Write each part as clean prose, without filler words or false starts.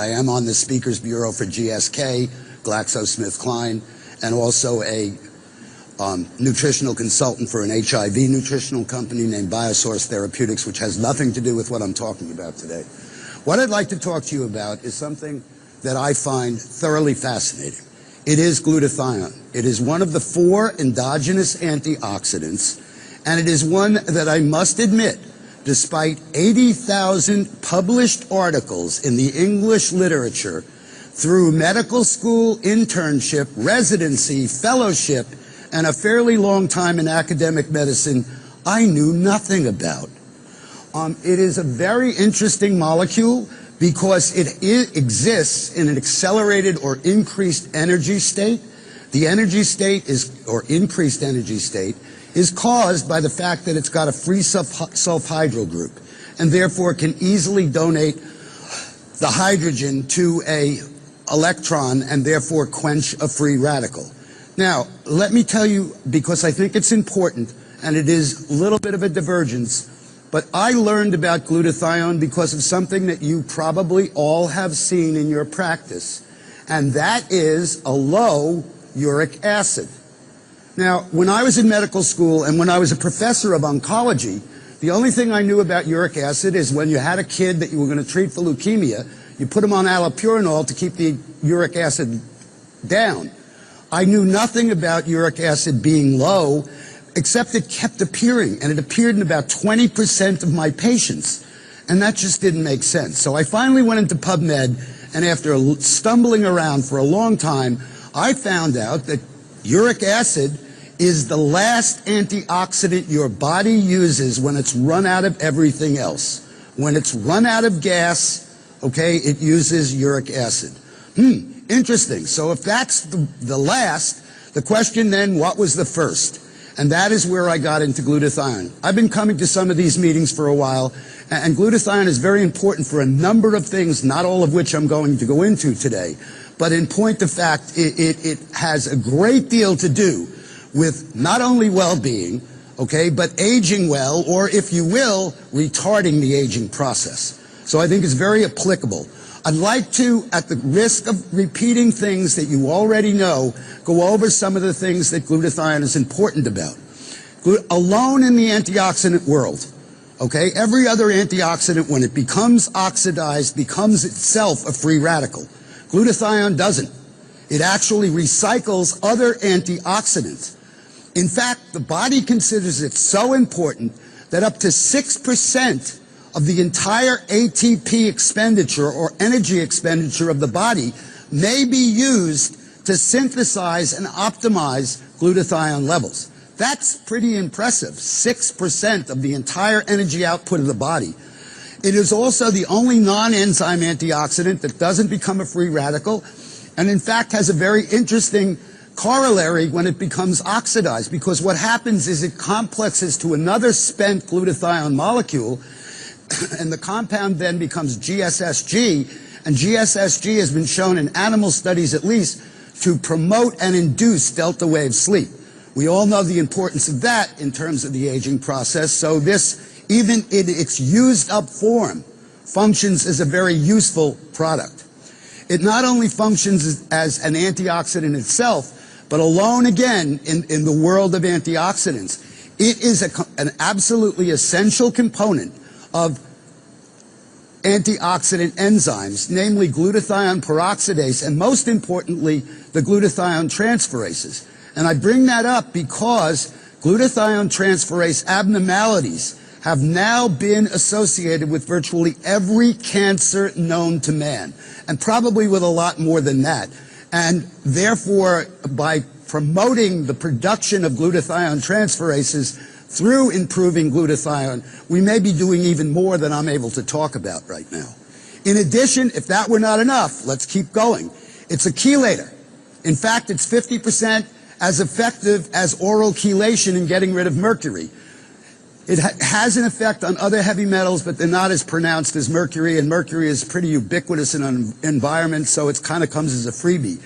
I am on the Speakers Bureau for GSK, GlaxoSmithKline, and also a nutritional consultant for an HIV nutritional company named Biosource Therapeutics, which has nothing to do with what I'm talking about today. What I'd like to talk to you about is something that I find thoroughly fascinating. It is glutathione. It is one of the 4 endogenous antioxidants, and it is one that I must admit, despite 80,000 published articles in the English literature, through medical school, internship, residency, fellowship, and a fairly long time in academic medicine, I knew nothing about. It is a very interesting molecule because it exists in an accelerated or increased energy state. The energy state or increased energy state is caused by the fact that it's got a free sulfhydryl group and therefore can easily donate the hydrogen to a electron and therefore quench a free radical. Now, let me tell you, because I think it's important, and it is a little bit of a divergence, but I learned about glutathione because of something that you probably all have seen in your practice, and that is a low uric acid. Now, when I was in medical school and when I was a professor of oncology, the only thing I knew about uric acid is when you had a kid that you were going to treat for leukemia, you put him on allopurinol to keep the uric acid down. I knew nothing about uric acid being low, except it kept appearing, and it appeared in about 20% of my patients, and that just didn't make sense. So I finally went into PubMed, and after stumbling around for a long time, I found out that uric acid is the last antioxidant your body uses when it's run out of everything else. When it's run out of gas, okay, it uses uric acid. Interesting. So if that's the last, the question then, what was the first? And that is where I got into glutathione. I've been coming to some of these meetings for a while, and glutathione is very important for a number of things, not all of which I'm going to go into today. But in point of fact, it has a great deal to do with not only well-being, okay, but aging well, or if you will, retarding the aging process. So I think it's very applicable. I'd like to, at the risk of repeating things that you already know, go over some of the things that glutathione is important about. Alone in the antioxidant world, okay, every other antioxidant, when it becomes oxidized, becomes itself a free radical. Glutathione doesn't. It actually recycles other antioxidants. In fact, the body considers it so important that up to 6% of the entire ATP expenditure or energy expenditure of the body may be used to synthesize and optimize glutathione levels. That's pretty impressive, 6% of the entire energy output of the body. It is also the only non-enzyme antioxidant that doesn't become a free radical, and in fact has a very interesting corollary when it becomes oxidized, because what happens is it complexes to another spent glutathione molecule, and the compound then becomes GSSG, and GSSG has been shown in animal studies at least to promote and induce delta wave sleep. We all know the importance of that in terms of the aging process, so this, even in its used up form, functions as a very useful product. It not only functions as an antioxidant itself, but alone again in the world of antioxidants, it is an absolutely essential component of antioxidant enzymes, namely glutathione peroxidase, and most importantly, the glutathione transferases. And I bring that up because glutathione transferase abnormalities have now been associated with virtually every cancer known to man, and probably with a lot more than that. And therefore, by promoting the production of glutathione transferases through improving glutathione, we may be doing even more than I'm able to talk about right now. In addition, if that were not enough, let's keep going. It's a chelator. In fact, it's 50% as effective as oral chelation in getting rid of mercury. It has an effect on other heavy metals, but they're not as pronounced as mercury, and mercury is pretty ubiquitous in an environment, so it kind of comes as a freebie.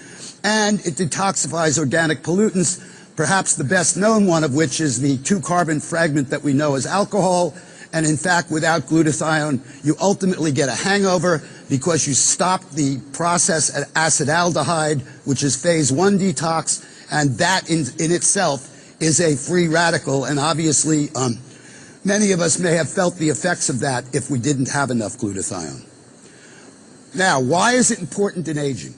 And it detoxifies organic pollutants, perhaps the best known one of which is the 2-carbon fragment that we know as alcohol, And in fact, without glutathione, you ultimately get a hangover because you stop the process at acetaldehyde, which is phase 1 detox, and that in itself is a free radical, and obviously many of us may have felt the effects of that if we didn't have enough glutathione. Now, why is it important in aging?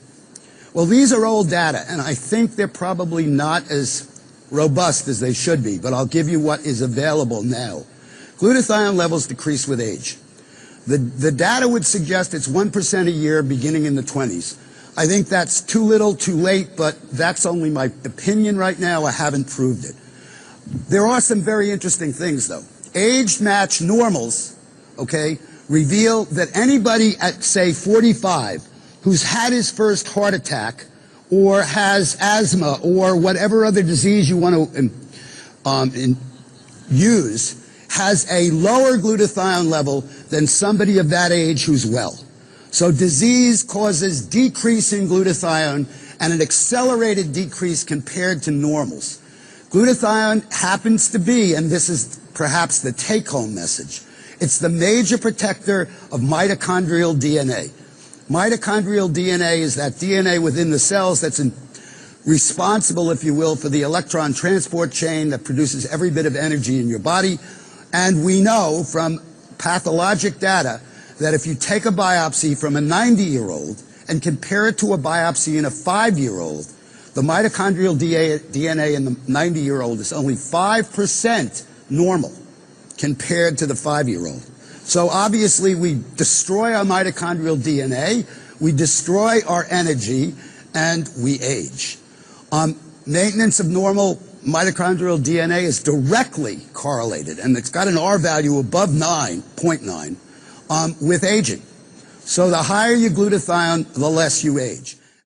Well, these are old data, and I think they're probably not as robust as they should be, but I'll give you what is available now. Glutathione levels decrease with age. The data would suggest it's 1% a year beginning in the 20s. I think that's too little, too late, but that's only my opinion right now. I haven't proved it. There are some very interesting things, though. Age-matched normals, okay, reveal that anybody at, say, 45 who's had his first heart attack or has asthma or whatever other disease you want to use has a lower glutathione level than somebody of that age who's well. So disease causes decrease in glutathione and an accelerated decrease compared to normals. Glutathione happens to be, and this is perhaps the take-home message, it's the major protector of mitochondrial DNA. Mitochondrial DNA is that DNA within the cells that's responsible, if you will, for the electron transport chain that produces every bit of energy in your body. And we know from pathologic data that if you take a biopsy from a 90-year-old and compare it to a biopsy in a 5-year-old, the mitochondrial DNA in the 90-year-old is only 5% normal compared to the 5-year-old. So obviously we destroy our mitochondrial DNA, we destroy our energy, and we age. Maintenance of normal mitochondrial DNA is directly correlated, and it's got an R value above 9.9 with aging. So the higher your glutathione, the less you age.